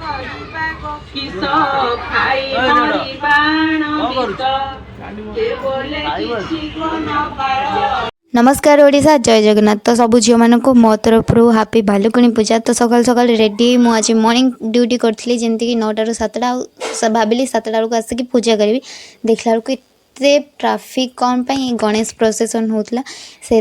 किस खाई मरी बाण विष के बोले किछि गुण पार। नमस्कार ओडिशा जय जगन्नाथ। तो सब झील मान मो तरफ हापी भालुकुणी पूजा। तो सकाल सकाल रेडी मुझे मॉर्निंग ड्यूटी करी जमीक 9 ରୁ 7टा भाविली 7टा बेलू आसिक पूजा करी देखला बेलू एते ट्राफिक कौन पाई गणेश प्रोसेसन होता से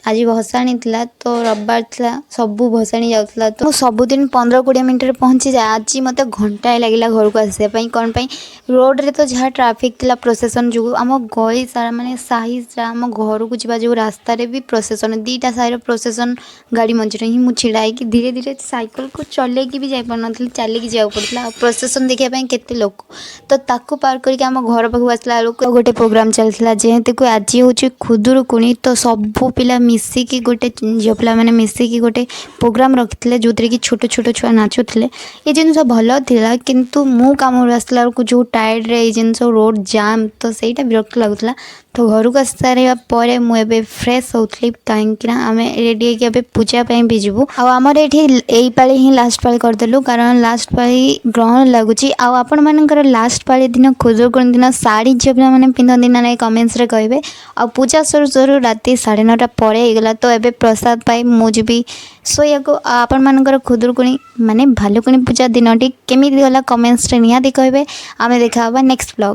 आज भसाणी थी तो रविवार था सबू भसाणी जाऊला तो सबुदिन 15-20 मिनट पहुँची जाए। आज मत घंटाए लगे घर को आसापी कौन पाई रोड रे तो जहाँ ट्राफिक थी प्रोसेसन जो आम गली सारा मानने साही आम घर को जा जो रास्तार भी प्रोसेसन 2टा साहिर प्रोसेसन गाड़ी मझे ही मुझे छिड़ा धीरे धीरे साइकिल को चलैकी भी जापार चलिकी जाऊँ पड़ता प्रोसेसन देखापी केते लोक तो ताकू पार करके आम घर पाखु आसला बेलू गोटे प्रोग्राम चलता जेहेतु कि आज हूँ खुदुरुकुणी तो सबू पिला मिसिकी गोटे झील पिला मैंने मिसिकी गोटे प्रोग्राम रखी जो कि छोट छोट छुआ नाचुले ये जिन भल था किंतु मु कम आसला जो टायर्ड रे जिन रोड जाम तो सहीटा विरक्त लगुला तो घर को आस सारा पर मुझे फ्रेश होती कहीं आम रेडी होकर पूजा भी जीवु आमर ये पाली ही लास्ट पाली करदेलु कारण लास्ट पाली ग्रहण लगुच आपण मानकर लास्ट पाली दिन खुदुरुकुणी दिन साड़ी झील पिला मैंने पिंधती ना ना कमेंट्स रे कहे आ पूजा सरू सरू राति 9:30 पर होगला तो एबे प्रसाद पाई मुझे शोया को आपण मानकर खुदुरुकुणी माने भालुकुणी पूजा दिन केमी गला कमेंट्स रे निहाती कहे आमे देखा नेक्स्ट ब्लॉग।